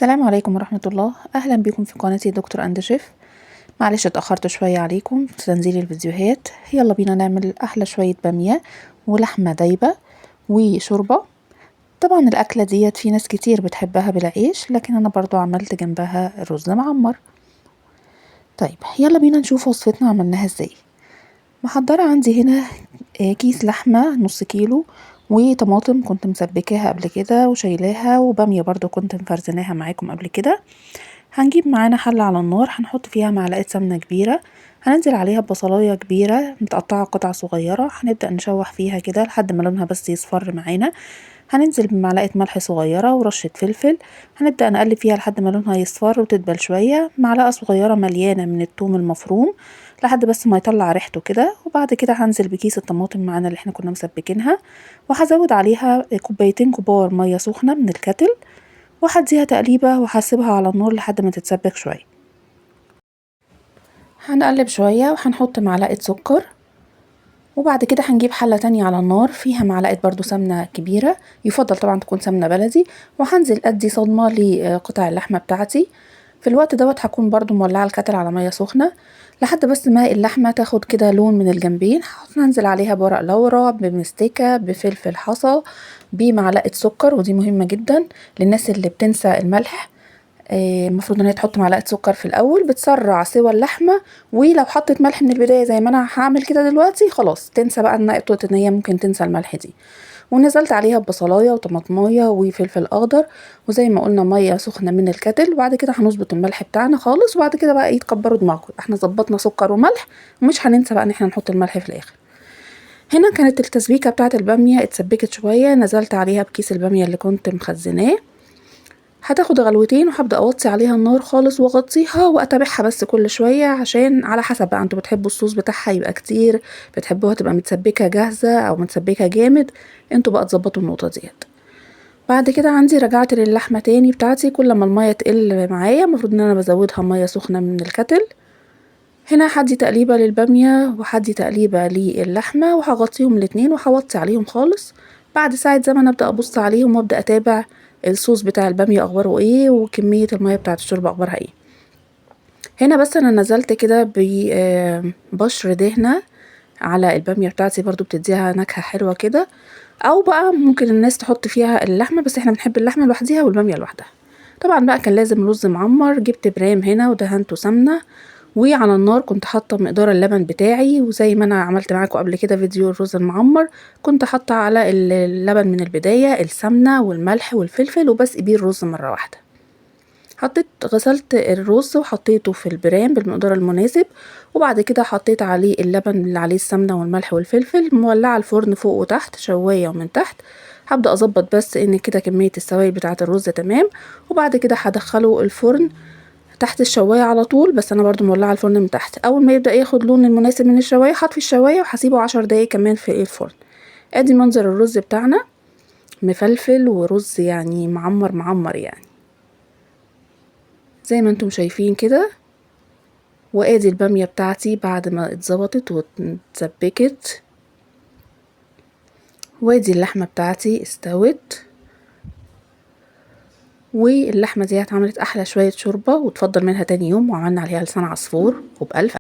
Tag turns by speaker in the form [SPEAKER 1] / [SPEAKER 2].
[SPEAKER 1] السلام عليكم ورحمة الله. أهلا بكم في قناتي دكتور أند شيف. معلش اتأخرت شوية عليكم في تنزيل الفيديوهات. يلا بينا نعمل أحلى شوية بامية ولحمة دايبة وشوربة. طبعا الأكلة ديت في ناس كتير بتحبها بالعيش، لكن أنا برضو عملت جنبها رز معمر. طيب يلا بينا نشوف وصفتنا عملناها ازاي. محضرة عندي هنا كيس لحمة نص كيلو، وطماطم كنت مسبكاها قبل كده وشايلاها، وبامية برضو كنت مفرزناها معاكم قبل كده. هنجيب معانا حلة على النار، هنحط فيها معلقة سمنة كبيرة، هننزل عليها ببصلاية كبيرة متقطعة قطع صغيرة، هنبدأ نشوح فيها كده لحد ما لونها بس يصفر معانا. هننزل بمعلقة ملح صغيرة ورشة فلفل، هنبدأ نقلب فيها لحد ما لونها يصفر وتدبل شوية. معلقة صغيرة مليانة من الثوم المفروم لحد بس ما يطلع ريحته كده. وبعد كده هنزل بكيس الطماطم معانا اللي احنا كنا مسبكينها، وهزود عليها كوبايتين كبار مية سخنة من الكتل، وهديها تقليبة وهسيبها على النار لحد ما تتسبك شوية. هنقلب شوية وهنحط معلقة سكر، وبعد كده هنجيب حلة تانية على النار فيها معلقة برضو سمنة كبيرة، يفضل طبعا تكون سمنة بلدي، وهنزل ادي صدمة لقطع اللحمة بتاعتي. في الوقت دوت هكون برضو مولعة الكتل على مية سخنة لحد بس ما اللحمة تاخد كده لون من الجنبين. هننزل عليها بورق لورا، بمستكة، بفلفل حصى، بمعلقة سكر، ودي مهمة جدا للناس اللي بتنسى الملح. المفروض ان هي تحط معلقه سكر في الاول، بتسرع سوى اللحمه، ولو حطت ملح من البدايه زي ما انا هعمل كده دلوقتي خلاص تنسى بقى نقطه ان هي ممكن تنسى الملح دي. ونزلت عليها ببصلايه وطماطمايه وفلفل اخضر، وزي ما قلنا ميه سخنه من الكتل. وبعد كده هنظبط الملح بتاعنا خالص، وبعد كده بقى تكبروا دماغكم، احنا ظبطنا سكر وملح ومش هننسى بقى ان احنا نحط الملح في الاخر. هنا كانت التسبيكه بتاعه الباميه اتسبكت شويه، نزلت عليها بكيس الباميه اللي كنت مخزناه. هتاخد غلوتين وهبدأ اوطي عليها النار خالص واغطيها واتابعها بس كل شوية، عشان على حسب بقى انتوا بتحبوا الصوص بتاعها يبقى كتير، بتحبوها تبقى متسبكة جاهزة او متسبكة جامد، انتوا بقى تظبطوا النقطة ديت. بعد كده عندي رجعت للحمة تاني بتاعتي، كل ما المية تقل معايا المفروض ان انا بزودها مية سخنة من الكتل. هنا هدي تقليبة للبامية وهدي تقليبة للحمة، وهغطيهم الاتنين وهوطي عليهم خالص. بعد ساعة زمن ابدأ ابص عليهم وابدأ اتابع الصوص بتاع البامية اخباره ايه، وكمية المية بتاعت الشوربة اخبارها ايه. هنا بس انا نزلت كده ببشر دهنة على البامية بتاعتي، برضو بتديها نكهة حلوة كده. او بقى ممكن الناس تحط فيها اللحمة، بس احنا بنحب اللحمة لوحديها والبامية لوحدها. طبعا بقى كان لازم رز معمر، جبت برام هنا ودهنته سمنة، وعلى النار كنت حاطه مقدار اللبن بتاعي، وزي ما انا عملت معاكم قبل كده فيديو الرز المعمر كنت حاطه على اللبن من البدايه السمنه والملح والفلفل، وبسقي بيه الرز مره واحده. غسلت الرز وحطيته في البرام بالمقدار المناسب، وبعد كده حطيت عليه اللبن اللي عليه السمنه والملح والفلفل، مولعه الفرن فوق وتحت شوايه ومن تحت. هبدا اظبط بس ان كده كميه السوائل بتاعه الرز تمام، وبعد كده هدخله الفرن تحت الشوايه على طول، بس انا برضو مولعه الفرن من تحت. اول ما يبدا ياخد لون المناسب من الشوايه هطفي الشوايه وهسيبه 10 دقايق كمان في الفرن. ادي منظر الرز بتاعنا، مفلفل ورز يعني معمر معمر يعني زي ما انتم شايفين كده. وادي الباميه بتاعتي بعد ما اتظبطت واتسبكت، وادي اللحمه بتاعتي استوت، واللحمه دي عملت احلى شويه شوربه وتفضل منها تاني يوم، وعملنا عليها لسان عصفور وبألف